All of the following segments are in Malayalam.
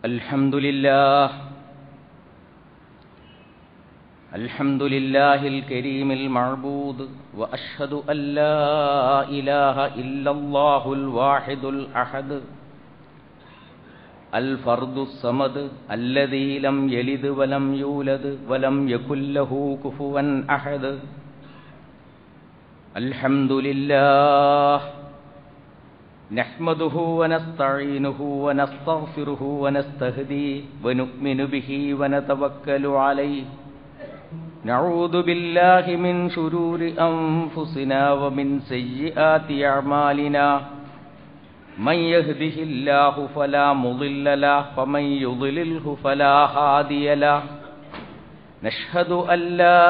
الحمد لله الكريم المعبود وأشهد أن لا إله إلا الله الواحد الأحد الفرد الصمد الذي لم يلد ولم يولد ولم يكن له كفوا أحد. الحمد لله نحمده ونستعينه ونستغفره ونستهديه ونؤمن به ونتوكل عليه. نعوذ بالله من شرور أنفسنا ومن سيئات أعمالنا. من يهده الله فلا مضل له ومن يضلله فلا هادي له. نشهد أن لا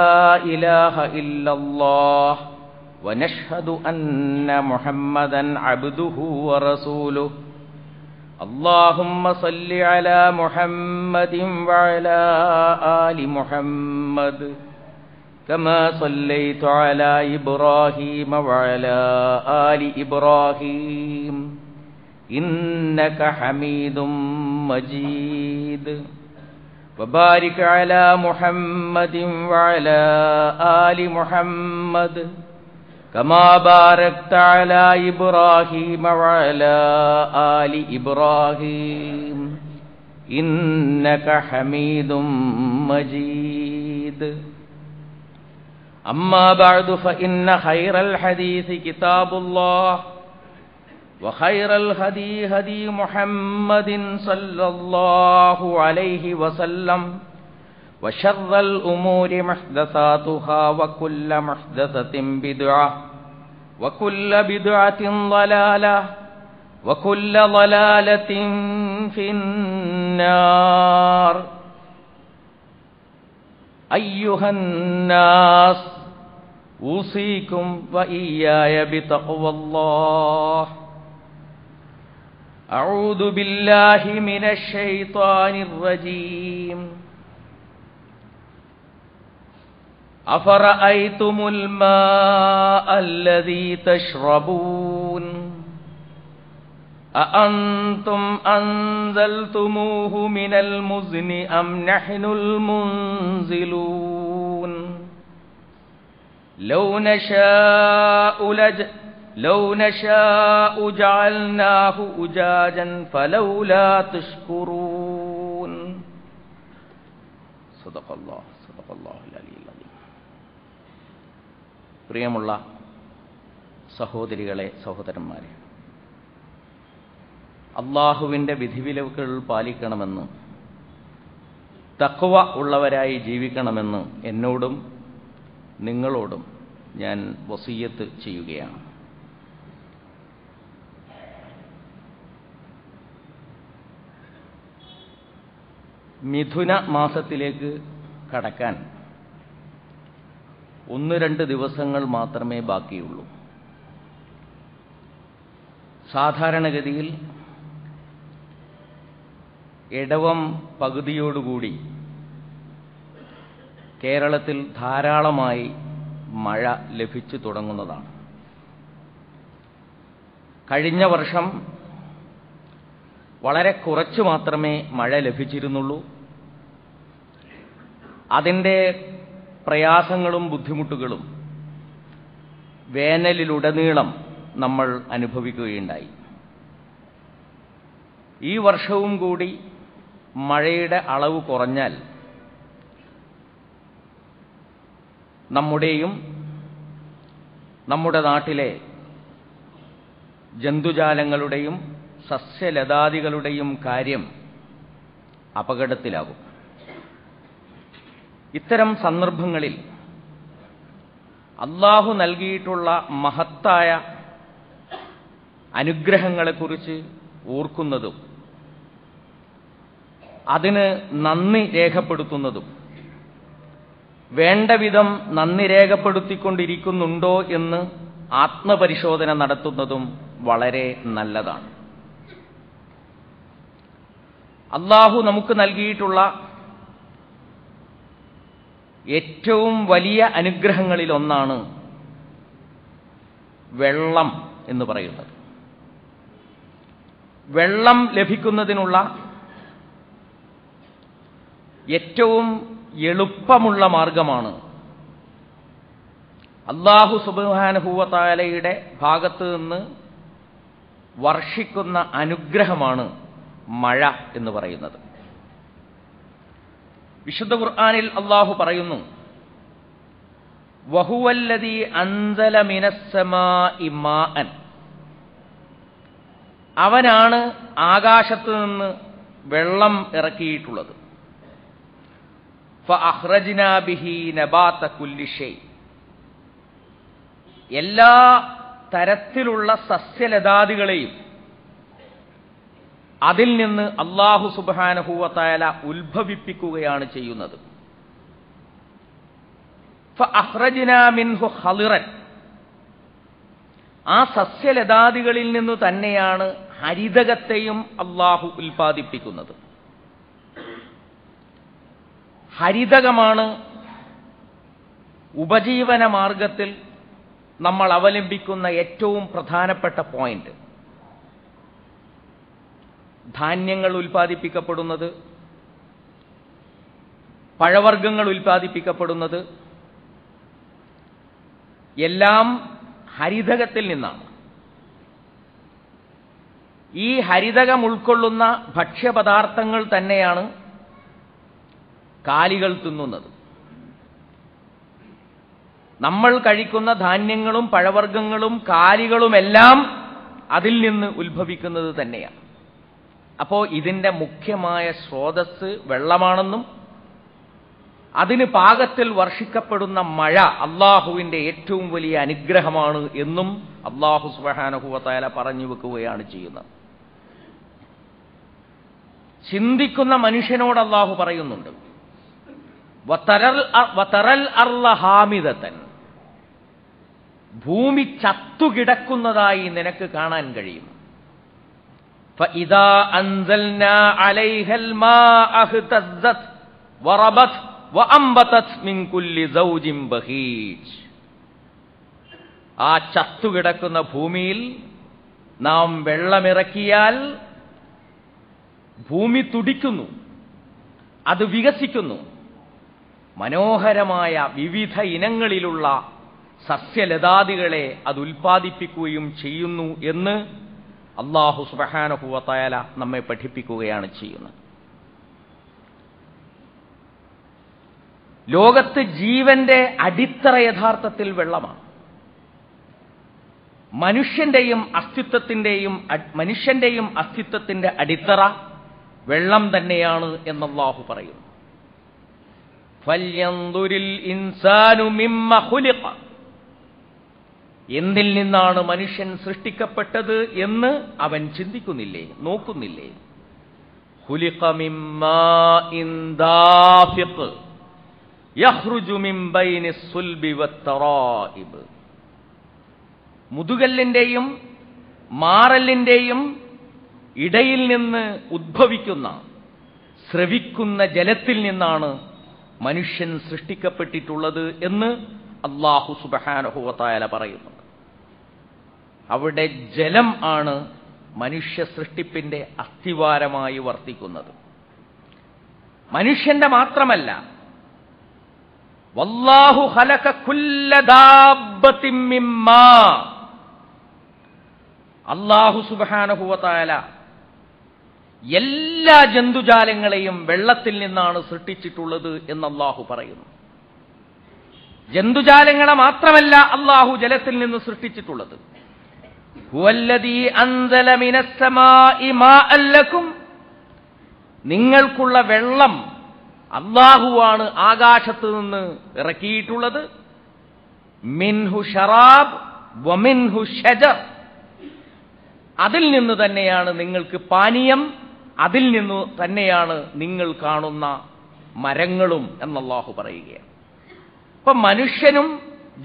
إله إلا الله ونشهد أن محمدًا عبده ورسوله. اللهم صل على محمد وعلى آل محمد كما صليت على إبراهيم وعلى آل إبراهيم إنك حميد مجيد. وبارك على محمد وعلى آل محمد كما باركت على إبراهيم وعلى آل إبراهيم إنك حميد مجيد. أما بعد فإن خير الحديث كتاب الله وخير الهدي هدي محمد صلى الله عليه وسلم وشر الأمور محدثاتها وكل محدثة بدعة وكل بدعة ضلالة وكل ضلالة في النار. أيها الناس أوصيكم وإياي بتقوى الله. أعوذ بالله من الشيطان الرجيم. أفرأيتم الماء الذي تشربون أأنتم أنزلتموه من المزن أم نحن المنزلون. لو نشاء جعلناه أجاجا فلولا تشكرون. صدق الله العلي العظيم. പ്രിയമുള്ള സഹോദരികളെ, സഹോദരന്മാരെ, അള്ളാഹുവിൻ്റെ വിധിവിലക്കുകൾ പാലിക്കണമെന്ന്, തഖ്വ ഉള്ളവരായി ജീവിക്കണമെന്ന് എന്നോടും നിങ്ങളോടും ഞാൻ വസിയ്യത്ത് ചെയ്യുകയാണ്. മിഥുന മാസത്തിലേക്ക് കടക്കാൻ 1-2 ദിവസങ്ങൾ മാത്രമേ ബാക്കിയുള്ളൂ. സാധാരണഗതിയിൽ ഇടവം പകുതിയോടുകൂടി കേരളത്തിൽ ധാരാളമായി മഴ ലഭിച്ചു തുടങ്ങുന്നതാണ്. കഴിഞ്ഞ വർഷം വളരെ കുറച്ച് മാത്രമേ മഴ ലഭിച്ചിരുന്നുള്ളൂ. അതിൻ്റെ പ്രയാസങ്ങളും ബുദ്ധിമുട്ടുകളും വേനലിലുടനീളം നമ്മൾ അനുഭവിക്കുകയുണ്ടായി. ഈ വർഷവും കൂടി മഴയുടെ അളവ് കുറഞ്ഞാൽ നമ്മുടെയും നമ്മുടെ നാട്ടിലെ ജന്തുജാലങ്ങളുടെയും സസ്യലതാദികളുടെയും കാര്യം അപകടത്തിലാകും. ഇത്തരം സന്ദർഭങ്ങളിൽ അല്ലാഹു നൽകിയിട്ടുള്ള മഹത്തായ അനുഗ്രഹങ്ങളെക്കുറിച്ച് ഓർക്കുന്നതും അതിന് നന്ദി രേഖപ്പെടുത്തുന്നതും വേണ്ടവിധം നന്ദി രേഖപ്പെടുത്തിക്കൊണ്ടിരിക്കുന്നുണ്ടോ എന്ന് ആത്മപരിശോധന നടത്തുന്നതും വളരെ നല്ലതാണ്. അല്ലാഹു നമുക്ക് നൽകിയിട്ടുള്ള ഏറ്റവും വലിയ അനുഗ്രഹങ്ങളിലൊന്നാണ് വെള്ളം എന്ന് പറയുന്നത്. വെള്ളം ലഭിക്കുന്നതിനുള്ള ഏറ്റവും എളുപ്പമുള്ള മാർഗമാണ്. അല്ലാഹു സുബ്ഹാനഹു വ തആലയുടെ ഭാഗത്ത് നിന്ന് വർഷിക്കുന്ന അനുഗ്രഹമാണ് മഴ എന്ന് പറയുന്നത്. വിശുദ്ധ ഖുർആനിൽ അല്ലാഹു പറയുന്നു, വഹുവല്ലദീ അൻസല മിനസ്സമാഇ മാഅൻ, അവനാണ് ആകാശത്ത് നിന്ന് വെള്ളം ഇറക്കിയിട്ടുള്ളത്. ഫഅഖ്റജ്നാ ബിഹി നബാത കുല്ലി ഷൈ, എല്ലാ തരത്തിലുള്ള സസ്യലതാദികളെയും അതിൽ നിന്ന് അല്ലാഹു സുബ്ഹാനഹു വ തആല ഉത്ഭവിപ്പിക്കുകയാണ് ചെയ്യുന്നത്. ഫഅഖ്റജ്നാ മിൻഹു ഖളിറൻ, ആ സസ്യലതാദികളിൽ നിന്നു തന്നെയാണ് ഹരിതകത്തെയും അല്ലാഹു ഉൽപ്പാദിപ്പിക്കുന്നത്. ഹരിതകമാണ് ഉപജീവന മാർഗത്തിൽ നമ്മൾ അവലംബിക്കുന്ന ഏറ്റവും പ്രധാനപ്പെട്ട പോയിന്റ്. ധാന്യങ്ങൾ ഉൽപ്പാദിപ്പിക്കപ്പെടുന്നത്, പഴവർഗ്ഗങ്ങൾ ഉൽപ്പാദിപ്പിക്കപ്പെടുന്നത് എല്ലാം ഹരിതകത്തിൽ നിന്നാണ്. ഈ ഹരിതകം ഉൾക്കൊള്ളുന്ന ഭക്ഷ്യപദാർത്ഥങ്ങൾ തന്നെയാണ് കാലികൾ തിന്നുന്നത്. നമ്മൾ കഴിക്കുന്ന ധാന്യങ്ങളും പഴവർഗ്ഗങ്ങളും കാലികളുമെല്ലാം അതിൽ നിന്ന് ഉത്ഭവിക്കുന്നത് തന്നെയാണ്. അപ്പോൾ ഇതിന്റെ മുഖ്യമായ സ്രോതസ്സ് വെള്ളമാണെന്നും അതിന് പാകത്തിൽ വർഷിക്കപ്പെടുന്ന മഴ അള്ളാഹുവിന്റെ ഏറ്റവും വലിയ അനുഗ്രഹമാണ് എന്നും അല്ലാഹു സുബ്ഹാനഹു വ തആല പറഞ്ഞു വെക്കുകയാണ് ചെയ്യുന്നത്. ചിന്തിക്കുന്ന മനുഷ്യനോട് അല്ലാഹു പറയുന്നുണ്ട്, വതറൽ അർള ഹാമിദതൻ, ഭൂമി ചത്തുകിടക്കുന്നതായി നിനക്ക് കാണാൻ കഴിയും. ഫഇദാ അൻസൽനാ അലൈഹൽ മാഅ ഇഹ്തസ്സത് വറബത് വഅംബതത് മിൻ കുല്ലി സൗജിൻ ബഹീജ്, ആ ചത്തുകിടക്കുന്ന ഭൂമിയിൽ നാം വെള്ളമിറക്കിയാൽ ഭൂമി തുടിക്കുന്നു, അത് വികസിക്കുന്നു, മനോഹരമായ വിവിധ ഇനങ്ങളിലുള്ള സസ്യലതാദികളെ അത് ഉൽപ്പാദിപ്പിക്കുകയും ചെയ്യുന്നു എന്ന് അല്ലാഹു സുബ്ഹാനഹു വ തആല നമ്മെ പഠിപ്പിക്കുകയാണ് ചെയ്യുന്നത്. ലോകത്ത് ജീവന്റെ അടിത്തറ യഥാർത്ഥത്തിൽ വെള്ളമാണ്. മനുഷ്യന്റെയും അസ്തിത്വത്തിന്റെ അടിത്തറ വെള്ളം തന്നെയാണ് എന്ന് അല്ലാഹു പറയുന്നു. ഫൽയൻദുരിൽ ഇൻസാനു മിമ്മ ഖുലിഖ, എന്തിൽ നിന്നാണ് മനുഷ്യൻ സൃഷ്ടിക്കപ്പെട്ടത് എന്ന് അവൻ ചിന്തിക്കുന്നില്ലേ, നോക്കുന്നില്ലേ? ഖുലിഖ മിമ്മാഇൻ ദാഫിഖ് യഖ്റുജു മിൻ ബൈനിസ് സുൽബി വത്തറായിബ്, മുതുകല്ലിന്റെയും മാറലിന്റെയും ഇടയിൽ നിന്ന് ഉദ്ഭവിക്കുന്ന സ്രവിക്കുന്ന ജലത്തിൽ നിന്നാണ് മനുഷ്യൻ സൃഷ്ടിക്കപ്പെട്ടിട്ടുള്ളത് എന്ന് അല്ലാഹു സുബ്ഹാനഹു വ തആല പറയുന്നുണ്ട്. അവിടെ ജലം ആണ് മനുഷ്യ സൃഷ്ടിപ്പിന്റെ അസ്ഥിവാരമായി വർത്തിക്കുന്നത്. മനുഷ്യന്റെ മാത്രമല്ല, വല്ലാഹു ഖലഖ കുല്ല ദാബ്ബത്തിൻ മിമ്മാ, അല്ലാഹു സുബ്ഹാനഹു വ തആല എല്ലാ ജന്തുജാലങ്ങളെയും വെള്ളത്തിൽ നിന്നാണ് സൃഷ്ടിച്ചിട്ടുള്ളത് എന്ന് അല്ലാഹു പറയുന്നു. ജന്തുജാലങ്ങളെ മാത്രമല്ല അല്ലാഹു ജലത്തിൽ നിന്ന് സൃഷ്ടിച്ചിട്ടുള്ളത്. ഹുവല്ലദീ അൻസല മിനസ് സമാഇ മാഅൻ ലക്കും, നിങ്ങൾക്കുള്ള വെള്ളം അല്ലാഹുവാണ് ആകാശത്ത് നിന്ന് ഇറക്കിയിട്ടുള്ളത്. മിൻഹു ശറാബ് വമിൻഹു ഷജർ, അതിൽ നിന്ന് തന്നെയാണ് നിങ്ങൾക്ക് പാനീയം, അതിൽ നിന്ന് തന്നെയാണ് നിങ്ങൾ കാണുന്ന മരങ്ങളും എന്ന് അല്ലാഹു പറയുകയാണ്. അപ്പൊ മനുഷ്യനും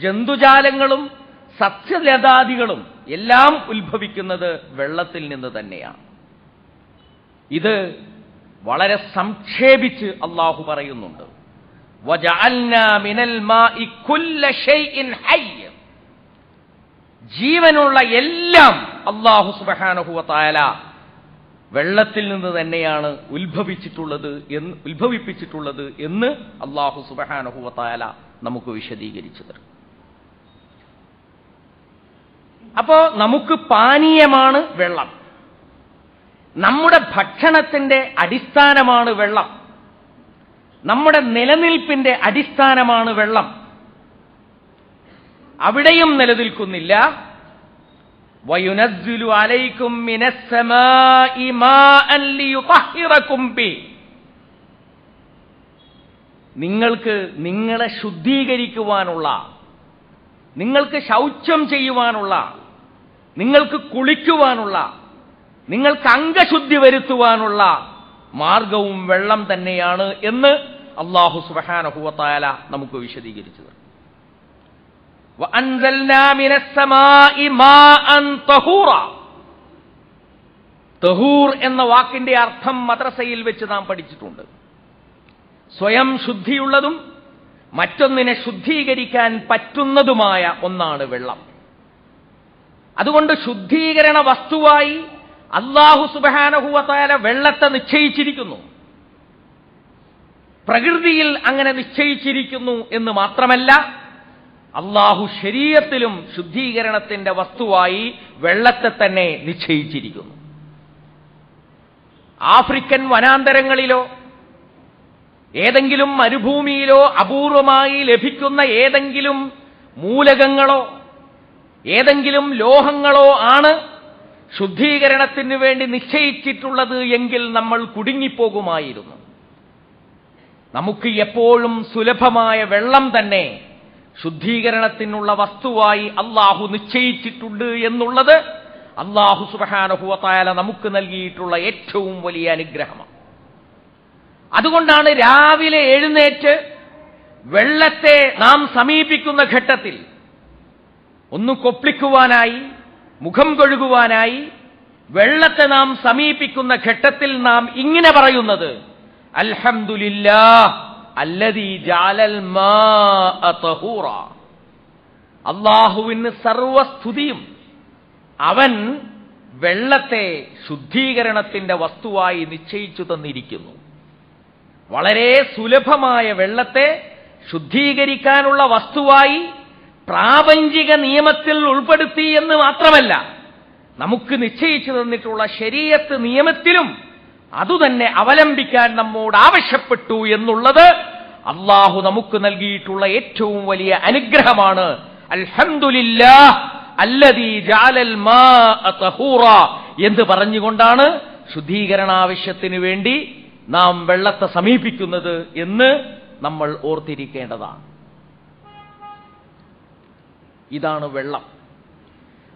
ജന്തുജാലങ്ങളും സസ്യലതാദികളും എല്ലാം ഉത്ഭവിക്കുന്നത് വെള്ളത്തിൽ നിന്ന് തന്നെയാണ്. ഇത് വളരെ സംക്ഷേപിച്ച് അല്ലാഹു പറയുന്നുണ്ട്. വജഅൽനാ മിനൽ മാഇ കുല്ല ഷൈഇൻ ഹയ്യ്, ജീവനുള്ള എല്ലാം അല്ലാഹു സുബ്ഹാനഹു വ തആല വെള്ളത്തിൽ നിന്ന് തന്നെയാണ് ഉത്ഭവിപ്പിച്ചിട്ടുള്ളത് എന്ന് അല്ലാഹു സുബ്ഹാനഹു വ തആല നമുക്ക് വിശദീകരിച്ചു തരും. അപ്പോ നമുക്ക് പാനീയമാണ് വെള്ളം, നമ്മുടെ ഭക്ഷണത്തിന്റെ അടിസ്ഥാനമാണ് വെള്ളം, നമ്മുടെ നിലനിൽപ്പിന്റെ അടിസ്ഥാനമാണ് വെള്ളം. അവിടെയും നിലനിൽക്കുന്നില്ല. വയുനസ്സിലു അലൈക്കും മിനസ്സമാഇ മാഅൻ ലിയുതഹിറകും ബി. നിങ്ങൾക്ക് നിങ്ങളെ ശുദ്ധീകരിക്കുവാനുള്ള, നിങ്ങൾക്ക് ശൗചം ചെയ്യുവാനുള്ള, നിങ്ങൾക്ക് കുളിക്കുവാനുള്ള, നിങ്ങൾക്ക് അംഗശുദ്ധി വരുത്തുവാനുള്ള മാർഗവും വെള്ളം തന്നെയാണ് എന്ന് അല്ലാഹു സുബ്ഹാനഹു വ തആല നമുക്ക് വിശദീകരിച്ചത്. വഅൻസൽനാ മിനസ്സമാഇ മാഅൻ തഹൂറ. തഹൂർ എന്ന വാക്കിന്റെ അർത്ഥം മദ്രസയിൽ വെച്ച് നാം പഠിച്ചിട്ടുണ്ട്. സ്വയം ശുദ്ധിയുള്ളതും മറ്റൊന്നിനെ ശുദ്ധീകരിക്കാൻ പറ്റുന്നതുമായ ഒന്നാണ് വെള്ളം. അതുകൊണ്ട് ശുദ്ധീകരണ വസ്തുവായി അല്ലാഹു സുബ്ഹാനഹു വ തആല വെള്ളത്തെ നിശ്ചയിച്ചിരിക്കുന്നു. പ്രകൃതിയിൽ അങ്ങനെ നിശ്ചയിച്ചിരിക്കുന്നു എന്ന് മാത്രമല്ല, അല്ലാഹു ശരീഅത്തിലും ശുദ്ധീകരണത്തിന്റെ വസ്തുവായി വെള്ളത്തെ തന്നെ നിശ്ചയിച്ചിരിക്കുന്നു. ആഫ്രിക്കൻ വനാന്തരങ്ങളിലോ ഏതെങ്കിലും മരുഭൂമിയിലോ അപൂർവമായി ലഭിക്കുന്ന ഏതെങ്കിലും മൂലകങ്ങളോ ഏതെങ്കിലും ലോഹങ്ങളോ ആണ് ശുദ്ധീകരണത്തിന് വേണ്ടി നിശ്ചയിച്ചിട്ടുള്ളത് എങ്കിൽ നമ്മൾ കുടുങ്ങിപ്പോകുമായിരുന്നു. നമുക്ക് എപ്പോഴും സുലഭമായ വെള്ളം തന്നെ ശുദ്ധീകരണത്തിനുള്ള വസ്തുവായി അല്ലാഹു നിശ്ചയിച്ചിട്ടുണ്ട് എന്നുള്ളത് അല്ലാഹു സുബ്ഹാനഹു വ തആല നമുക്ക് നൽകിയിട്ടുള്ള ഏറ്റവും വലിയ അനുഗ്രഹമാണ്. അതുകൊണ്ടാണ് രാവിലെ എഴുന്നേറ്റ് വെള്ളത്തെ നാം സമീപിക്കുന്ന ഘട്ടത്തിൽ ഒന്ന് കൊപ്പിക്കുവാനായി, മുഖം കഴുകുവാനായി വെള്ളത്തെ നാം സമീപിക്കുന്ന ഘട്ടത്തിൽ നാം ഇങ്ങനെ പറയുന്നത്, അൽഹംദുലില്ലാഹ് അല്ലദീ ജഅലൽ മാഅ തഹൂറ. അല്ലാഹുവിന് സർവസ്തുതിയും, അവൻ വെള്ളത്തെ ശുദ്ധീകരണത്തിന്റെ വസ്തുവായി നിശ്ചയിച്ചു തന്നിരിക്കുന്നു. വളരെ സുലഭമായ വെള്ളത്തെ ശുദ്ധീകരിക്കാനുള്ള വസ്തുവായി പ്രാപഞ്ചിക നിയമത്തിൽ ഉൾപ്പെടുത്തി എന്ന് മാത്രമല്ല, നമുക്ക് നിശ്ചയിച്ചു തന്നിട്ടുള്ള ശരീഅത്ത് നിയമത്തിലും അതുതന്നെ അവലംബിക്കാൻ നമ്മോട് ആവശ്യപ്പെട്ടു എന്നുള്ളത് അല്ലാഹു നമുക്ക് നൽകിയിട്ടുള്ള ഏറ്റവും വലിയ അനുഗ്രഹമാണ്. അൽഹംദുലില്ലാഹ് അല്ലദീ ജഅലൽ മാഅ തഹൂറ എന്ന് പറഞ്ഞുകൊണ്ടാണ് ശുദ്ധീകരണാവശ്യത്തിന് വേണ്ടി നാം വെള്ളത്തെ സമീപിക്കുന്നത് എന്ന് നമ്മൾ ഓർത്തിരിക്കേണ്ടതാണ്. ഇതാണ് വെള്ളം.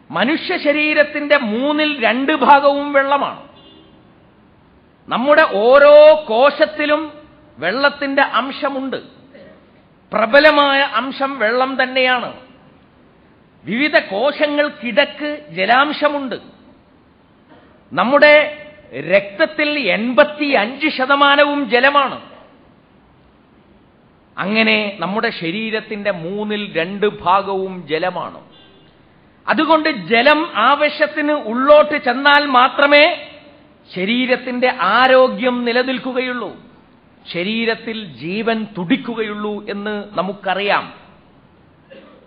മനുഷ്യ ശരീരത്തിന്റെ 2/3 ഭാഗവും വെള്ളമാണ്. നമ്മുടെ ഓരോ കോശത്തിലും വെള്ളത്തിന്റെ അംശമുണ്ട്. പ്രബലമായ അംശം വെള്ളം തന്നെയാണ്. വിവിധ കോശങ്ങൾക്കിടക്ക് ജലാംശമുണ്ട്. നമ്മുടെ രക്തത്തിൽ 85% ജലമാണ്. അങ്ങനെ നമ്മുടെ ശരീരത്തിന്റെ 2/3 ഭാഗവും ജലമാണ്. അതുകൊണ്ട് ജലം ആവശ്യത്തിന് ഉള്ളോട്ട് ചെന്നാൽ മാത്രമേ ശരീരത്തിന്റെ ആരോഗ്യം നിലനിൽക്കുകയുള്ളൂ, ശരീരത്തിൽ ജീവൻ തുടിക്കുകയുള്ളൂ എന്ന് നമുക്കറിയാം.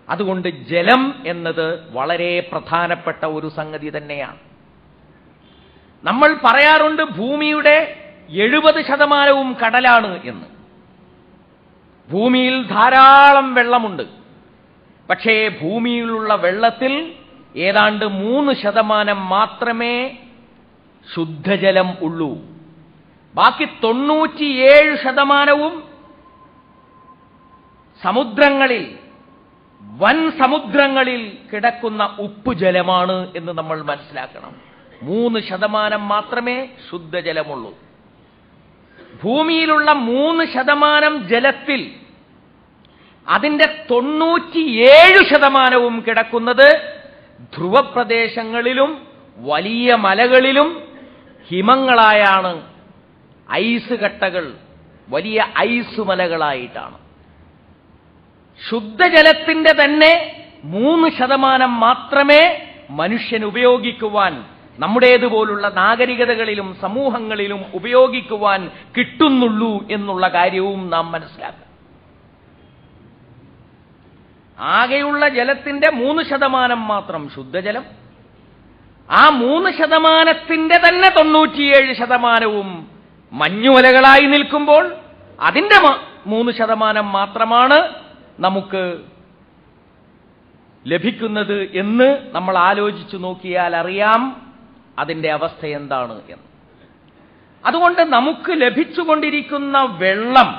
അതുകൊണ്ട് ജലം എന്നത് വളരെ പ്രധാനപ്പെട്ട ഒരു സംഗതി തന്നെയാണ്. നമ്മൾ പറയാറുണ്ട് ഭൂമിയുടെ 70% കടലാണ് എന്ന്. ഭൂമിയിൽ ധാരാളം വെള്ളമുണ്ട്. പക്ഷേ ഭൂമിയിലുള്ള വെള്ളത്തിൽ ഏതാണ്ട് 3% മാത്രമേ ശുദ്ധജലം ഉള്ളൂ. ബാക്കി 97% സമുദ്രങ്ങളിൽ, വൻ സമുദ്രങ്ങളിൽ കിടക്കുന്ന ഉപ്പുജലമാണ് എന്ന് നമ്മൾ മനസ്സിലാക്കണം. 3% മാത്രമേ ശുദ്ധജലമുള്ളൂ. ഭൂമിയിലുള്ള 3% ജലത്തിൽ അതിന്റെ 97% കിടക്കുന്നത് ധ്രുവപ്രദേശങ്ങളിലും വലിയ മലകളിലും ഹിമങ്ങളായാണ്. ഐസ് കട്ടകൾ, വലിയ ഐസ് മലകളായിട്ടാണ്. ശുദ്ധജലത്തിന്റെ തന്നെ 3% മാത്രമേ മനുഷ്യൻ ഉപയോഗിക്കുവാൻ നമ്മുടേതുപോലുള്ള നാഗരികതകളിലും സമൂഹങ്ങളിലും ഉപയോഗിക്കുവാൻ കിട്ടുന്നുള്ളൂ എന്നുള്ള കാര്യവും നാം മനസ്സിലാക്കണം. ആകെയുള്ള ജലത്തിന്റെ 3% മാത്രം ശുദ്ധജലം. ആ 3% തന്നെ 97% മഞ്ഞുമലകളായി നിൽക്കുമ്പോൾ അതിന്റെ 3% മാത്രമാണ് നമുക്ക് ലഭിക്കുന്നത് എന്ന് നമ്മൾ ആലോചിച്ചു നോക്കിയാൽ അറിയാം അതിന്റെ അവസ്ഥ എന്താണ് എന്ന്. അതുകൊണ്ട് നമുക്ക് ലഭിച്ചുകൊണ്ടിരിക്കുന്ന വെള്ളം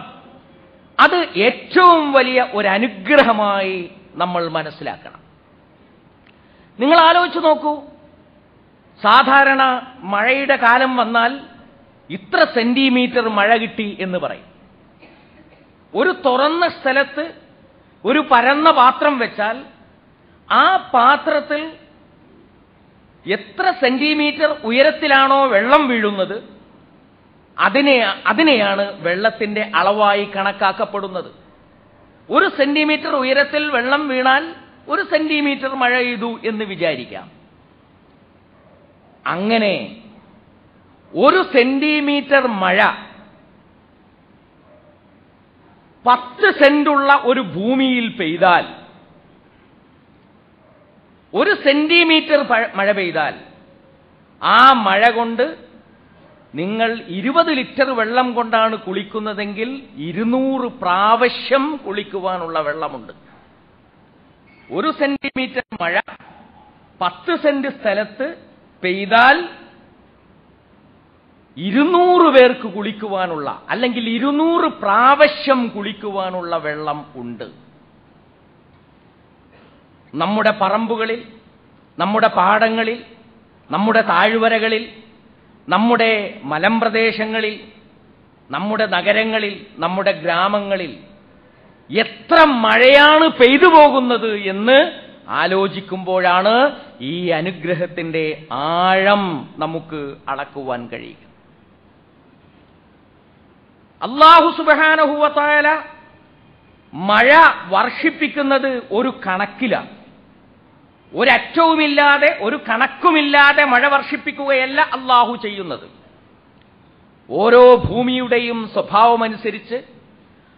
അത് ഏറ്റവും വലിയ ഒരു അനുഗ്രഹമായി നമ്മൾ മനസ്സിലാക്കണം. നിങ്ങൾ ആലോചിച്ചു നോക്കൂ, സാധാരണ മഴയുടെ കാലം വന്നാൽ ഇത്ര സെന്റിമീറ്റർ മഴ കിട്ടി എന്ന് പറയും. ഒരു തുറന്ന സ്ഥലത്ത് ഒരു പരന്ന പാത്രം വെച്ചാൽ ആ പാത്രത്തിൽ എത്ര സെന്റിമീറ്റർ ഉയരത്തിലാണോ വെള്ളം വീഴുന്നത് അതിനെയാണ് വെള്ളത്തിന്റെ അളവായി കണക്കാക്കപ്പെടുന്നത്. 1 സെന്റിമീറ്റർ ഉയരത്തിൽ വെള്ളം വീണാൽ 1 സെന്റിമീറ്റർ മഴ പെയ്തു എന്ന് വിചാരിക്കാം. അങ്ങനെ 1 സെന്റിമീറ്റർ മഴ 10 സെന്റുള്ള ഒരു ഭൂമിയിൽ പെയ്താൽ, 1 സെന്റിമീറ്റർ മഴ പെയ്താൽ ആ മഴ കൊണ്ട് നിങ്ങൾ 20 ലിറ്റർ വെള്ളം കൊണ്ടാണ് കുളിക്കുന്നതെങ്കിൽ 200 പ്രാവശ്യം കുളിക്കുവാനുള്ള വെള്ളമുണ്ട്. 1 സെന്റിമീറ്റർ മഴ 10 സെന്റ് സ്ഥലത്ത് പെയ്താൽ 200 പേർക്ക് കുളിക്കുവാനുള്ള, അല്ലെങ്കിൽ 200 പ്രാവശ്യം കുളിക്കുവാനുള്ള വെള്ളം ഉണ്ട്. നമ്മുടെ പറമ്പുകളിൽ, നമ്മുടെ പാടങ്ങളിൽ, നമ്മുടെ താഴ്വരകളിൽ, നമ്മുടെ മലമ്പ്രദേശങ്ങളിൽ, നമ്മുടെ നഗരങ്ങളിൽ, നമ്മുടെ ഗ്രാമങ്ങളിൽ എത്ര മഴയാണ് പെയ്തു പോകുന്നത് എന്ന് ആലോചിക്കുമ്പോഴാണ് ഈ അനുഗ്രഹത്തിന്റെ ആഴം നമുക്ക് അളക്കുവാൻ കഴിയുക. അല്ലാഹു സുബ്ഹാനഹു വ തആല മഴ വർഷിപ്പിക്കുന്നത് ഒരു കണക്കിലാണ്. ഒരറ്റവുമില്ലാതെ, ഒരു കണക്കുമില്ലാതെ മഴ വർഷിപ്പിക്കുകയല്ല അല്ലാഹു ചെയ്യുന്നത്. ഓരോ ഭൂമിയുടെയും സ്വഭാവമനുസരിച്ച്,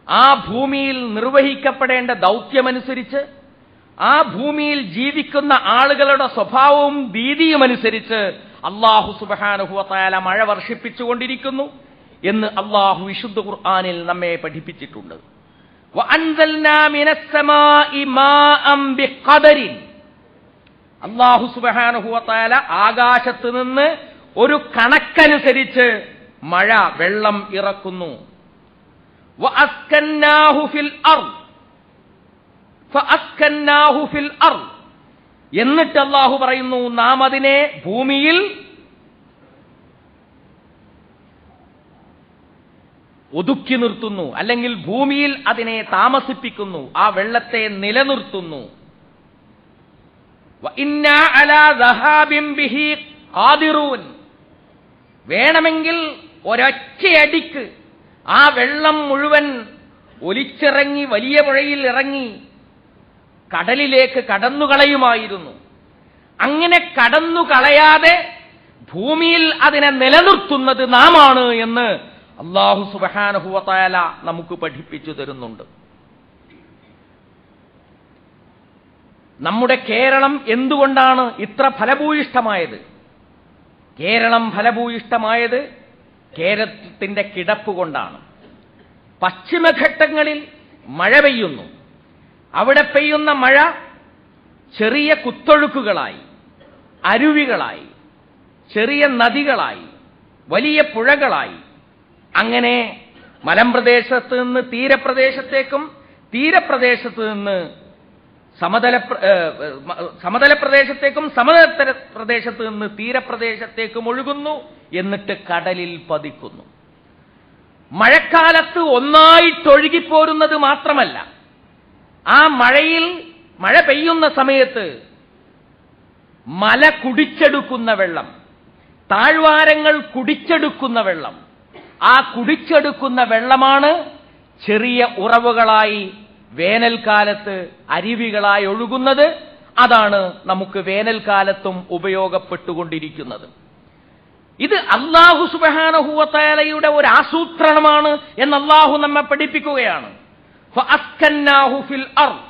ആ ഭൂമിയിൽ നിർവഹിക്കപ്പെടേണ്ട ദൗത്യമനുസരിച്ച്, ആ ഭൂമിയിൽ ജീവിക്കുന്ന ആളുകളുടെ സ്വഭാവവും രീതിയുമനുസരിച്ച് അല്ലാഹു സുബ്ഹാനഹു വ തആല മഴ വർഷിപ്പിച്ചുകൊണ്ടിരിക്കുന്നു എന്ന് അല്ലാഹു വിശുദ്ധ ഖുർആനിൽ നമ്മെ പഠിപ്പിച്ചിട്ടുണ്ട്. വഅൻസൽനാ മിനസ്സമാഇ മാഅൻ ബിഖദരിൻ. അല്ലാഹു സുബ്ഹാനഹു വ തആല ആകാശത്ത് നിന്ന് ഒരു കണക്കനുസരിച്ച് മഴ, വെള്ളം ഇറക്കുന്നു. വഅസ്കന്നാഹു ഫിൽ അർദ് ഫഅസ്കന്നാഹു ഫിൽ അർദ്. എന്നിട്ട് അല്ലാഹു പറയുന്നു, നാം അതിനെ ഭൂമിയിൽ ഒതുക്കി നിർത്തുന്നു, അല്ലെങ്കിൽ ഭൂമിയിൽ അതിനെ താമസിപ്പിക്കുന്നു, ആ വെള്ളത്തെ നിലനിർത്തുന്നു. വഇന്നാ അലാ ദഹാബിൻ ബിഹി ഖാദിറൂൻ. വേണമെങ്കിൽ ഒരൊറ്റയടിക്ക് ആ വെള്ളം മുഴുവൻ ഒലിച്ചിറങ്ങി വലിയ പുഴയിൽ ഇറങ്ങി കടലിലേക്ക് കടന്നുകളയുമായിരുന്നു. അങ്ങനെ കടന്നുകളയാതെ ഭൂമിയിൽ അതിനെ നിലനിർത്തുന്നത് നാമാണ് എന്ന് അല്ലാഹു സുബ്ഹാനഹു വ തആല നമുക്ക് പഠിപ്പിച്ചു തരുന്നുണ്ട്. നമ്മുടെ കേരളം എന്തുകൊണ്ടാണ് ഇത്ര ഫലഭൂയിഷ്ഠമായത്? കേരളം ഫലഭൂയിഷ്ഠമായത് കേരളത്തിന്റെ കിടപ്പ് കൊണ്ടാണ്. പശ്ചിമഘട്ടങ്ങളിൽ മഴ പെയ്യുന്നു. അവിടെ പെയ്യുന്ന മഴ ചെറിയ കുത്തൊഴുക്കുകളായി, അരുവികളായി, ചെറിയ നദികളായി, വലിയ പുഴകളായി, അങ്ങനെ മലമ്പ്രദേശത്ത് നിന്ന് തീരപ്രദേശത്തേക്കും, തീരപ്രദേശത്ത് നിന്ന് സമതല പ്രദേശത്തേക്കും, സമതല പ്രദേശത്ത് നിന്ന് തീരപ്രദേശത്തേക്കും ഒഴുകുന്നു. എന്നിട്ട് കടലിൽ പതിക്കുന്നു. മഴക്കാലത്ത് ഒന്നായിട്ടൊഴുകിപ്പോരുന്നത് മാത്രമല്ല, ആ മഴ പെയ്യുന്ന സമയത്ത് മല കുടിച്ചെടുക്കുന്ന വെള്ളം, താഴ്വാരങ്ങൾ കുടിച്ചെടുക്കുന്ന വെള്ളം, ആ കുടിച്ചെടുക്കുന്ന വെള്ളമാണ് ചെറിയ ഉറവുകളായി വേനൽക്കാലത്ത് അരുവികളായി ഒഴുകുന്നത്. അതാണ് നമുക്ക് വേനൽക്കാലത്തും ഉപയോഗപ്പെട്ടുകൊണ്ടിരിക്കുന്നത്. ഇത് അല്ലാഹു സുബ്ഹാനഹു വ തആലയുടെ ഒരു ആസൂത്രണമാണ് എന്ന് അല്ലാഹു നമ്മെ പഠിപ്പിക്കുകയാണ്. ഫഅസ്കന്നാഹു ഫിൽ അർദ്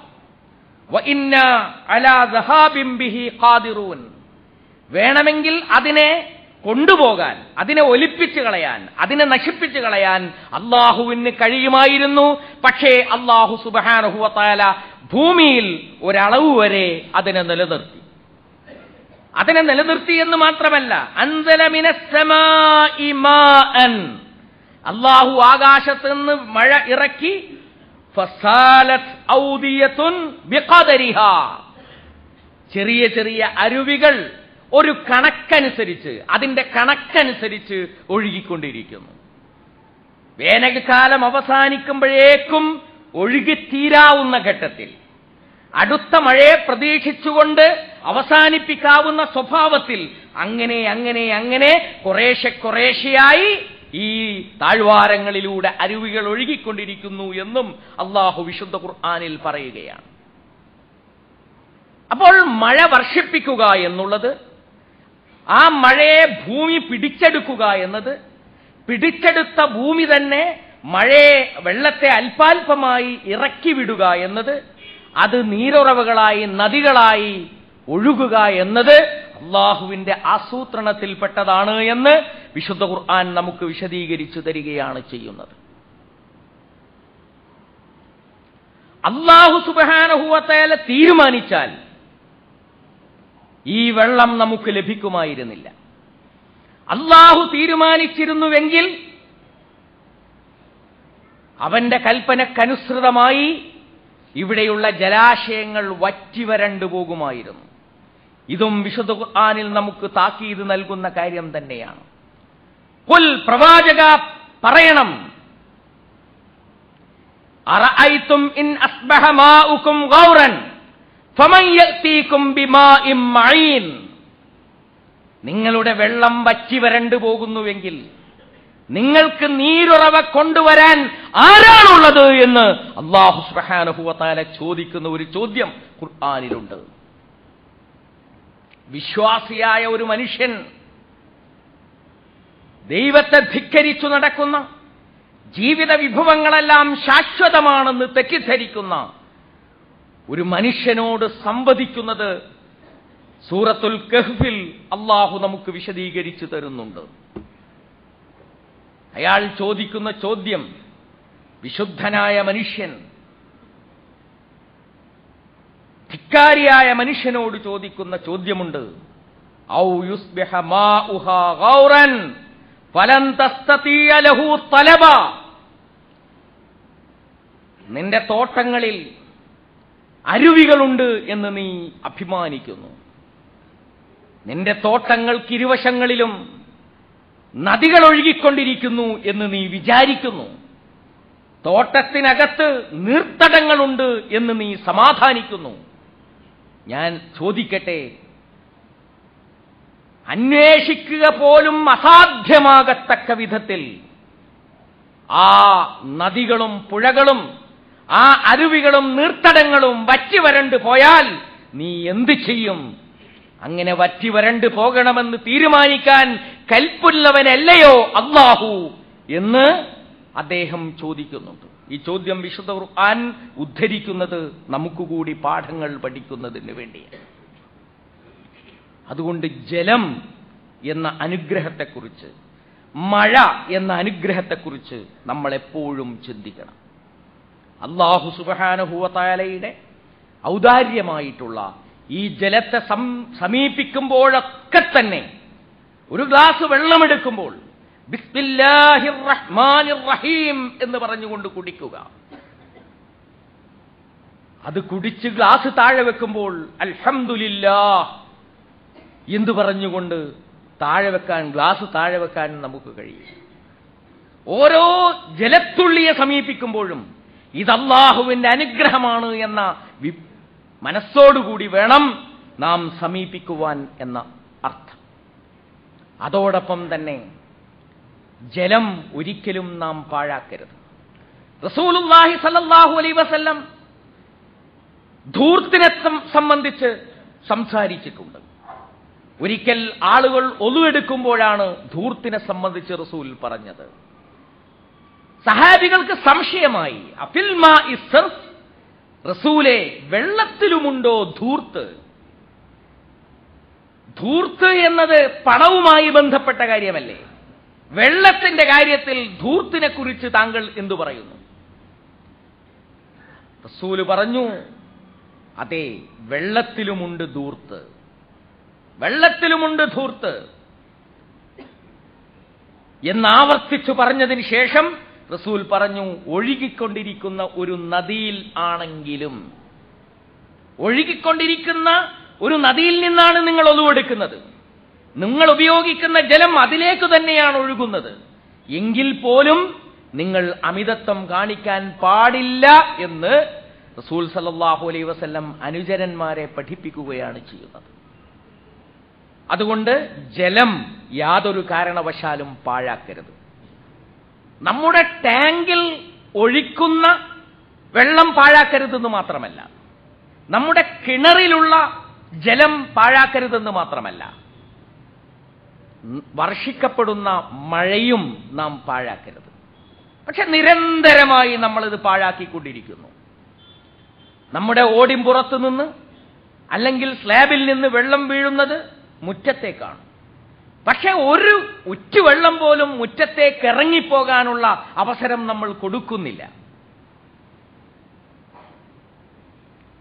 വഇന്നാ അലാ ദഹാബിൻ ബിഹി ഖാദിറൂൻ. വേണമെങ്കിൽ അതിനെ കൊണ്ടുപോകാൻ, അതിനെ ഒലിപ്പിച്ചു കളയാൻ, അതിനെ നശിപ്പിച്ചു കളയാൻ അല്ലാഹുവിന് കഴിയുമായിരുന്നു. പക്ഷേ അല്ലാഹു സുബ്ഹാനഹു വ തആല ഭൂമിയിൽ ഒരളവ് വരെ അതിനെ നിലനിർത്തി എന്ന് മാത്രമല്ല, അൻസല മിനസ് സമാഇ മാഅൻ, അല്ലാഹു ആകാശത്ത് നിന്ന് മഴ ഇറക്കി, ഫസാലത് ഔദിയത്തുൻ ബിഖദരിഹാ, ചെറിയ ചെറിയ അരുവികൾ ഒരു കണക്കനുസരിച്ച്, അതിന്റെ കണക്കനുസരിച്ച് ഒഴുകിക്കൊണ്ടിരിക്കുന്നു. വേനൽക്കാലം അവസാനിക്കുമ്പോഴേക്കും ഒഴുകിത്തീരാവുന്ന ഘട്ടത്തിൽ അടുത്ത മഴയെ പ്രതീക്ഷിച്ചുകൊണ്ട് അവസാനിപ്പിക്കാവുന്ന സ്വഭാവത്തിൽ അങ്ങനെ അങ്ങനെ അങ്ങനെ കുറേശ്ശെയായി ഈ താഴ്വാരങ്ങളിലൂടെ അരുവികൾ ഒഴുകിക്കൊണ്ടിരിക്കുന്നു എന്നും അല്ലാഹു വിശുദ്ധ ഖുർആനിൽ പറയുകയാണ്. അപ്പോൾ മഴ വർഷിപ്പിക്കുക എന്നുള്ളത്, ആ മഴയെ ഭൂമി പിടിച്ചെടുക്കുക എന്നത്, പിടിച്ചെടുത്ത ഭൂമി തന്നെ വെള്ളത്തെ അല്പാൽപമായി ഇറക്കി വിടുക എന്നത്, അത് നീരുറവുകളായി നദികളായി ഒഴുകുക എന്നത് അല്ലാഹുവിന്റെ ആസൂത്രണത്തിൽപ്പെട്ടതാണ് എന്ന് വിശുദ്ധ ഖുർആൻ നമുക്ക് വിശദീകരിച്ചു തരികയാണ് ചെയ്യുന്നത്. അല്ലാഹു സുബ്ഹാനഹു വ തആല തീരുമാനിച്ചാൽ ഈ വെള്ളം നമുക്ക് ലഭിക്കുമായിരുന്നില്ല. അല്ലാഹു തീരുമാനിച്ചിരുന്നുവെങ്കിൽ അവന്റെ കൽപ്പനക്കനുസൃതമായി ഇവിടെയുള്ള ജലാശയങ്ങൾ വറ്റിവരണ്ടു പോകുമായിരുന്നു. ഇതും വിശുദ്ധ ഖുർആനിൽ നമുക്ക് താക്കീത് നൽകുന്ന കാര്യം തന്നെയാണ്. ഖുൽ, പ്രവാചക പറയണം, അറഅയ്തും ഇൻ അസ്ബഹ മാഉകും ഗൗറൻ ഫമൻ യഅതീകും ബിമാഇൻ മഈൻ. നിങ്ങളുടെ വെള്ളം വറ്റിവരണ്ടു പോകുന്നുവെങ്കിൽ നിങ്ങൾക്ക് നീരുറവ കൊണ്ടുവരാൻ ആരാണുള്ളത് എന്ന് അല്ലാഹു സുബ്ഹാനഹു വ തആല ചോദിക്കുന്ന ഒരു ചോദ്യം ഖുർആനിലുണ്ട്. വിശ്വാസിയായ ഒരു മനുഷ്യൻ, ദൈവത്തെ ധിക്കരിച്ചു നടക്കുന്ന, ജീവിത വിഭവങ്ങളെല്ലാം ശാശ്വതമാണെന്ന് തെറ്റിദ്ധരിക്കുന്ന ഒരു മനുഷ്യനോട് സംവദിക്കുന്നത് സൂറത്തുൽ കഹ്ഫിൽ അല്ലാഹു നമുക്ക് വിശദീകരിച്ചു തരുന്നുണ്ട്. അയാൾ ചോദിക്കുന്ന ചോദ്യം, വിശുദ്ധനായ മനുഷ്യൻ ധിക്കാരിയായ മനുഷ്യനോട് ചോദിക്കുന്ന ചോദ്യമുണ്ട്. ഔ യുസ്ബിഹ മാഉഹാ ഗൗറൻ ഫലൻ തസ്തതിയ ലഹു തലബ. നിന്റെ തോട്ടങ്ങളിൽ അരുവികളുണ്ട് എന്ന് നീ അഭിമാനിക്കുന്നു, നിന്റെ തോട്ടങ്ങൾക്കിരുവശങ്ങളിലും നദികൾ ഒഴുകിക്കൊണ്ടിരിക്കുന്നു എന്ന് നീ വിചാരിക്കുന്നു, തോട്ടത്തിനകത്ത് നീർത്തടങ്ങളുണ്ട് എന്ന് നീ സമാധാനിക്കുന്നു. ഞാൻ ചോദിക്കട്ടെ, അന്വേഷിക്കുക പോലും അസാധ്യമാകത്തക്ക വിധത്തിൽ ആ നദികളും പുഴകളും ആ അരുവികളും നീർത്തടങ്ങളും വറ്റിവരണ്ടു പോയാൽ നീ എന്തു ചെയ്യും? അങ്ങനെ വറ്റിവരണ്ടു പോകണമെന്ന് തീരുമാനിക്കാൻ കൽപ്പുള്ളവനല്ലയോ അല്ലാഹു എന്ന് അദ്ദേഹം ചോദിക്കുന്നുണ്ട്. ഈ ചോദ്യം വിശുദ്ധ ഖുർആൻ ഉദ്ധരിക്കുന്നത് നമുക്കുകൂടി പാഠങ്ങൾ പഠിക്കുന്നതിന് വേണ്ടിയാണ്. അതുകൊണ്ട് ജലം എന്ന അനുഗ്രഹത്തെക്കുറിച്ച്, മഴ എന്ന അനുഗ്രഹത്തെക്കുറിച്ച് നമ്മൾ എപ്പോഴും ചിന്തിക്കണം. അല്ലാഹു സുബ്ഹാനഹു വ തആലയുടെ ഔദാര്യമായിട്ടുള്ള ഈ ജലത്തെ സമീപിക്കുമ്പോഴൊക്കെ തന്നെ ഒരു ഗ്ലാസ് വെള്ളമെടുക്കുമ്പോൾ ബിസ്മില്ലാഹിർ റഹ്മാനിർ റഹീം എന്ന് പറഞ്ഞുകൊണ്ട് കുടിക്കുക. അത് കുടിച്ച് ഗ്ലാസ് താഴെ വെക്കുമ്പോൾ അൽഹംദുലില്ലാഹ് എന്ന് പറഞ്ഞുകൊണ്ട് ഗ്ലാസ് താഴെ വെക്കാൻ നമുക്ക് കഴിയും. ഓരോ ജലത്തുള്ളിയെ സമീപിക്കുമ്പോഴും ഇത് അല്ലാഹുവിന്റെ അനുഗ്രഹമാണ് എന്ന മനസ്സോടുകൂടി വേണം നാം സമീപിക്കുവാൻ എന്ന അർത്ഥം. അതോടൊപ്പം തന്നെ ജലം ഒരിക്കലും നാം പാഴാക്കരുത്. റസൂലുള്ളാഹി സ്വല്ലല്ലാഹു അലൈഹി വസല്ലം ധൂർത്തിനെ സംബന്ധിച്ച് സംസാരിച്ചിട്ടുണ്ട്. ഒരിക്കൽ ആളുകൾ ഒളുവെടുക്കുമ്പോഴാണ് ധൂർത്തിനെ സംബന്ധിച്ച് റസൂൽ പറഞ്ഞത്. സഹാബികൾക്ക് സംശയമായി, അഫിൽ മാഇ സർഫ്, റസൂലേ വെള്ളത്തിലുമുണ്ടോ ധൂർത്ത്? ധൂർത്ത് എന്നത് പണവുമായി ബന്ധപ്പെട്ട കാര്യമല്ലേ? വെള്ളത്തിന്റെ കാര്യത്തിൽ ധൂർത്തിനെ കുറിച്ച് താങ്കൾ എന്തു പറയുന്നു? റസൂല് പറഞ്ഞു, അതെ, വെള്ളത്തിലുമുണ്ട് ധൂർത്ത്, വെള്ളത്തിലുമുണ്ട് ധൂർത്ത് എന്നാവർത്തിച്ചു പറഞ്ഞതിന് ശേഷം റസൂൽ പറഞ്ഞു, ഒഴുകിക്കൊണ്ടിരിക്കുന്ന ഒരു നദിയിൽ ആണെങ്കിലും, ഒഴുകിക്കൊണ്ടിരിക്കുന്ന ഒരു നദിയിൽ നിന്നാണ് നിങ്ങൾ ഒളുവെടുക്കുന്നത്, നിങ്ങൾ ഉപയോഗിക്കുന്ന ജലം അതിലേക്ക് തന്നെയാണ് ഒഴുകുന്നത്, എങ്കിൽ പോലും നിങ്ങൾ അമിതത്വം കാണിക്കാൻ പാടില്ല എന്ന് റസൂൽ സല്ലല്ലാഹു അലൈഹി വസല്ലം അനുചരന്മാരെ പഠിപ്പിക്കുകയാണ് ചെയ്യുന്നത്. അതുകൊണ്ട് ജലം യാതൊരു കാരണവശാലും പാഴാക്കരുത്. നമ്മുടെ ടാങ്കിൽ ഒഴിക്കുന്ന വെള്ളം പാഴാക്കരുതെന്ന് മാത്രമല്ല, നമ്മുടെ കിണറിലുള്ള ജലം പാഴാക്കരുതെന്ന് മാത്രമല്ല, വർഷിക്കപ്പെടുന്ന മഴയും നാം പാഴാക്കരുത്. പക്ഷെ നിരന്തരമായി നമ്മളിത് പാഴാക്കിക്കൊണ്ടിരിക്കുന്നു. നമ്മുടെ ഓടിമ്പുറത്ത് നിന്ന് അല്ലെങ്കിൽ സ്ലാബിൽ നിന്ന് വെള്ളം വീഴുന്നത് മുറ്റത്തേക്കാണ്. പക്ഷെ ഒരു ഉറ്റുവെള്ളം പോലും മുറ്റത്തേക്ക് ഇറങ്ങിപ്പോകാനുള്ള അവസരം നമ്മൾ കൊടുക്കുന്നില്ല.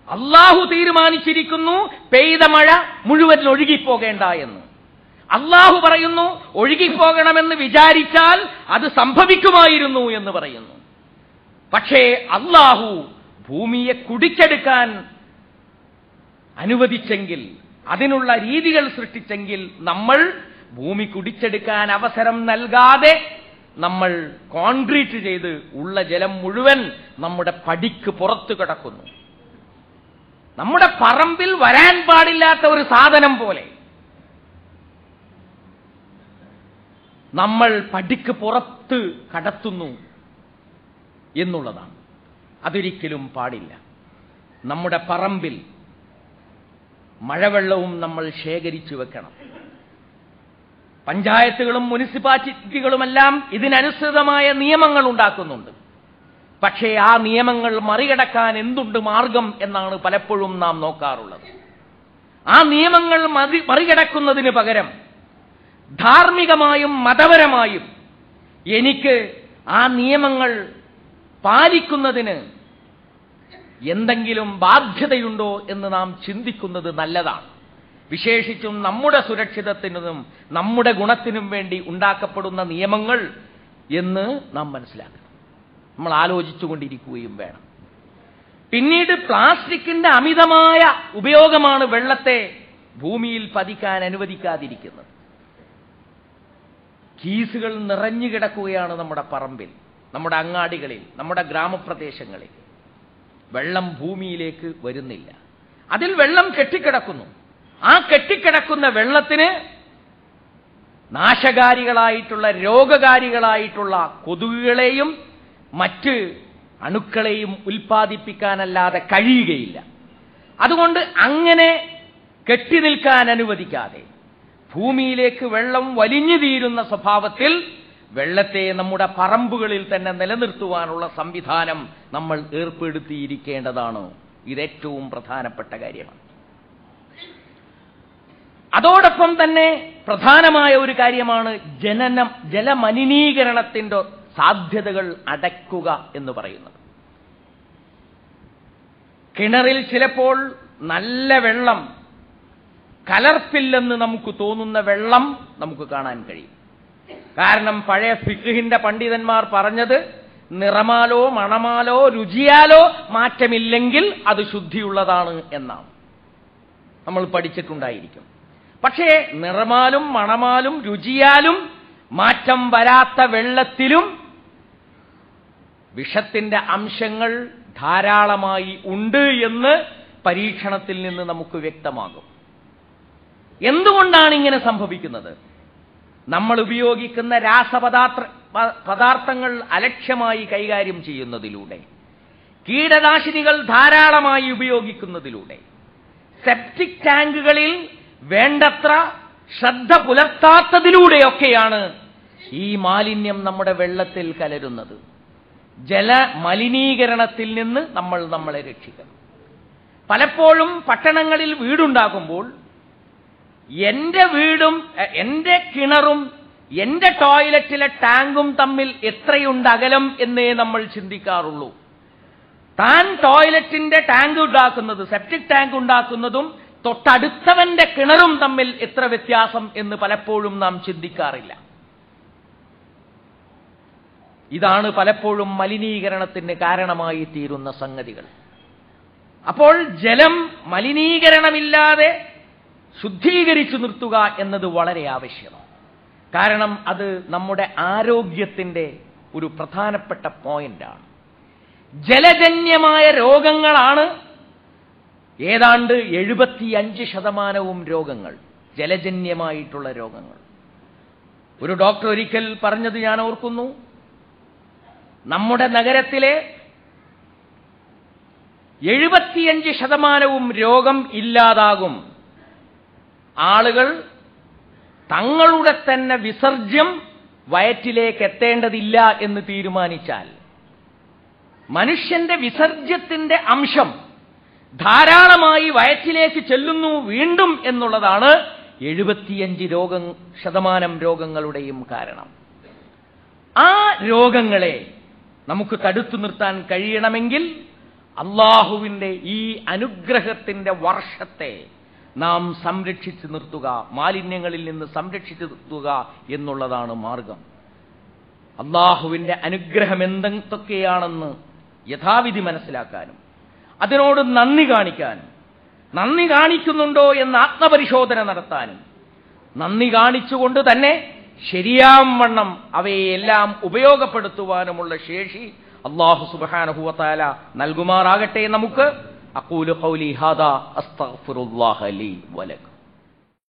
അള്ളാഹു തീരുമാനിച്ചിരിക്കുന്നു പെയ്ത മഴ മുഴുവൻ ഒഴുകിപ്പോകേണ്ട എന്ന്. അള്ളാഹു പറയുന്നു ഒഴുകിപ്പോകണമെന്ന് വിചാരിച്ചാൽ അത് സംഭവിക്കുമായിരുന്നു എന്ന് പറയുന്നു. പക്ഷേ അള്ളാഹു ഭൂമിയെ കുടിച്ചെടുക്കാൻ അനുവദിച്ചെങ്കിൽ, അതിനുള്ള രീതികൾ സൃഷ്ടിച്ചെങ്കിൽ, നമ്മൾ ഭൂമി കുടിച്ചെടുക്കാൻ അവസരം നൽകാതെ നമ്മൾ കോൺക്രീറ്റ് ചെയ്ത് ഉള്ള ജലം മുഴുവൻ നമ്മുടെ പടിക്ക് പുറത്തു കിടക്കുന്നു. നമ്മുടെ പറമ്പിൽ വരാൻ പാടില്ലാത്ത ഒരു സാധനം പോലെ നമ്മൾ പടിക്ക് പുറത്ത് കടത്തുന്നു എന്നുള്ളതാണ്. അതൊരിക്കലും പാടില്ല. നമ്മുടെ പറമ്പിൽ മഴവെള്ളവും നമ്മൾ ശേഖരിച്ചു വെക്കണം. പഞ്ചായത്തുകളും മുനിസിപ്പാലിറ്റികളുമെല്ലാം ഇതിനനുസൃതമായ നിയമങ്ങൾ ഉണ്ടാക്കുന്നുണ്ട്. പക്ഷേ ആ നിയമങ്ങൾ മറികടക്കാൻ എന്തുണ്ട് മാർഗം എന്നാണ് പലപ്പോഴും നാം നോക്കാറുള്ളത്. ആ നിയമങ്ങൾ മറികടക്കുന്നതിന് പകരം ധാർമ്മികമായും മതപരമായും എനിക്ക് ആ നിയമങ്ങൾ പാലിക്കുന്നതിന് എന്തെങ്കിലും ബാധ്യതയുണ്ടോ എന്ന് നാം ചിന്തിക്കുന്നത് നല്ലതാണ്. വിശേഷിച്ചും നമ്മുടെ സുരക്ഷിതത്തിനും നമ്മുടെ ഗുണത്തിനും വേണ്ടി ഉണ്ടാക്കപ്പെടുന്ന നിയമങ്ങൾ എന്ന് നാം മനസ്സിലാക്കണം. നമ്മൾ ആലോചിച്ചുകൊണ്ടിരിക്കുകയും വേണം. പിന്നീട് പ്ലാസ്റ്റിക്കിന്റെ അമിതമായ ഉപയോഗമാണ് വെള്ളത്തെ ഭൂമിയിൽ പതിക്കാൻ അനുവദിക്കാതിരിക്കുന്നത്. കീസുകൾ നിറഞ്ഞു കിടക്കുകയാണ് നമ്മുടെ പറമ്പിൽ, നമ്മുടെ അങ്ങാടികളിൽ, നമ്മുടെ ഗ്രാമപ്രദേശങ്ങളിൽ. വെള്ളം ഭൂമിയിലേക്ക് വരുന്നില്ല. അതിൽ വെള്ളം കെട്ടിക്കിടക്കുന്നു. ആ കെട്ടിക്കിടക്കുന്ന വെള്ളത്തിന് നാശകാരികളായിട്ടുള്ള രോഗകാരികളായിട്ടുള്ള കൊതുകുകളെയും മറ്റ് അണുക്കളെയും ഉൽപ്പാദിപ്പിക്കാനല്ലാതെ കഴിയുകയില്ല. അതുകൊണ്ട് അങ്ങനെ കെട്ടി നിൽക്കാൻ അനുവദിക്കാതെ ഭൂമിയിലേക്ക് വെള്ളം വലിഞ്ഞു തീരുന്ന സ്വഭാവത്തിൽ വെള്ളത്തെ നമ്മുടെ പറമ്പുകളിൽ തന്നെ നിലനിർത്തുവാനുള്ള സംവിധാനം നമ്മൾ ഏർപ്പെടുത്തിയിരിക്കേണ്ടതാണ്. ഇതേറ്റവും പ്രധാനപ്പെട്ട കാര്യമാണ്. അതോടൊപ്പം തന്നെ പ്രധാനമായ ഒരു കാര്യമാണ് ജലമലിനീകരണത്തിന്റെ സാധ്യതകൾ അടയ്ക്കുക എന്ന് പറയുന്നത്. കിണറിൽ ചിലപ്പോൾ നല്ല വെള്ളം, കലർപ്പില്ലെന്ന് നമുക്ക് തോന്നുന്ന വെള്ളം നമുക്ക് കാണാൻ കഴിയും. കാരണം പഴയ ഫിഖ്ഹിന്റെ പണ്ഡിതന്മാർ പറഞ്ഞത് നിറമാലോ മണമാലോ രുചിയാലോ മാറ്റമില്ലെങ്കിൽ അത് ശുദ്ധിയുള്ളതാണ് എന്നാണ്. നമ്മൾ പഠിച്ചിട്ടുണ്ടായിരിക്കും. പക്ഷേ നിറമാലും മണമാലും രുചിയാലും മാറ്റം വരാത്ത വെള്ളത്തിലും വിഷത്തിന്റെ അംശങ്ങൾ ധാരാളമായി ഉണ്ട് എന്ന് പരീക്ഷണത്തിൽ നിന്ന് നമുക്ക് വ്യക്തമാകും. എന്തുകൊണ്ടാണ് ഇങ്ങനെ സംഭവിക്കുന്നത്? നമ്മൾ ഉപയോഗിക്കുന്ന പദാർത്ഥങ്ങൾ അലക്ഷ്യമായി കൈകാര്യം ചെയ്യുന്നതിലൂടെ, കീടനാശിനികൾ ധാരാളമായി ഉപയോഗിക്കുന്നതിലൂടെ, സെപ്റ്റിക് ടാങ്കുകളിൽ വേണ്ടത്ര ശ്രദ്ധ പുലർത്താത്തതിലൂടെയൊക്കെയാണ് ഈ മാലിന്യം നമ്മുടെ വെള്ളത്തിൽ കലരുന്നത്. ജലമലിനീകരണത്തിൽ നിന്ന് നമ്മൾ നമ്മളെ രക്ഷിക്കണം. പലപ്പോഴും പട്ടണങ്ങളിൽ വീടുണ്ടാക്കുമ്പോൾ എന്റെ വീടും എന്റെ കിണറും എന്റെ ടോയ്ലറ്റിലെ ടാങ്കും തമ്മിൽ എത്രയുണ്ട് അകലം എന്നേ നമ്മൾ ചിന്തിക്കാറുള്ളൂ. താൻ ടോയ്ലറ്റിന്റെ ടാങ്ക് ഉണ്ടാക്കുന്നത്, സെപ്റ്റിക് ടാങ്ക് ഉണ്ടാക്കുന്നതും തൊട്ടടുത്തവന്റെ കിണറും തമ്മിൽ എത്ര വ്യത്യാസം എന്ന് പലപ്പോഴും നാം ചിന്തിക്കാറില്ല. ഇതാണ് പലപ്പോഴും മലിനീകരണത്തിന് കാരണമായി തീരുന്ന സംഗതികൾ. അപ്പോൾ ജലം മലിനീകരണമില്ലാതെ ശുദ്ധീകരിച്ചു നിർത്തുക എന്നത് വളരെ ആവശ്യമാണ്. കാരണം അത് നമ്മുടെ ആരോഗ്യത്തിന്റെ ഒരു പ്രധാനപ്പെട്ട പോയിന്റാണ്. ജലജന്യമായ രോഗങ്ങളാണ് ഏതാണ്ട് 75% രോഗങ്ങൾ, ജലജന്യമായിട്ടുള്ള രോഗങ്ങൾ. ഒരു ഡോക്ടർ ഒരിക്കൽ പറഞ്ഞത് ഞാൻ ഓർക്കുന്നു, നമ്മുടെ നഗരത്തിലെ 75% രോഗം ഇല്ലാതാകും ആളുകൾ തങ്ങളുടെ തന്നെ വിസർജ്യം വയറ്റിലേക്ക് എത്തേണ്ടതില്ല എന്ന് തീരുമാനിച്ചാൽ. മനുഷ്യന്റെ വിസർജ്യത്തിന്റെ അംശം ധാരാളമായി വയറ്റിലേക്ക് ചെല്ലുന്നു വീണ്ടും എന്നുള്ളതാണ് 75% രോഗങ്ങളുടെയും കാരണം. ആ രോഗങ്ങളെ നമുക്ക് തടുത്തു നിർത്താൻ കഴിയണമെങ്കിൽ അള്ളാഹുവിന്റെ ഈ അനുഗ്രഹത്തിന്റെ വർഷത്തെ നാം സംരക്ഷിച്ചു നിർത്തുക, മാലിന്യങ്ങളിൽ നിന്ന് സംരക്ഷിച്ചു നിർത്തുക എന്നുള്ളതാണ് മാർഗം. അള്ളാഹുവിന്റെ അനുഗ്രഹം എന്തൊക്കെയാണെന്ന് യഥാവിധി മനസ്സിലാക്കാനും അതിനോട് നന്ദി കാണിക്കാനും, നന്ദി കാണിക്കുന്നുണ്ടോ എന്ന് ആത്മപരിശോധന നടത്താനും, നന്ദി കാണിച്ചുകൊണ്ട് തന്നെ ശരിയാവണ്ണം അവയെല്ലാം ഉപയോഗപ്പെടുത്തുവാനുമുള്ള ശേഷി അല്ലാഹു സുബ്ഹാനഹു വ തആല നൽകുമാറാകട്ടെ നമുക്ക്. അഖൂലു ഖൗലി ഹാദാ അസ്തഗ്ഫിറുല്ലാഹ ലി വലക്കും.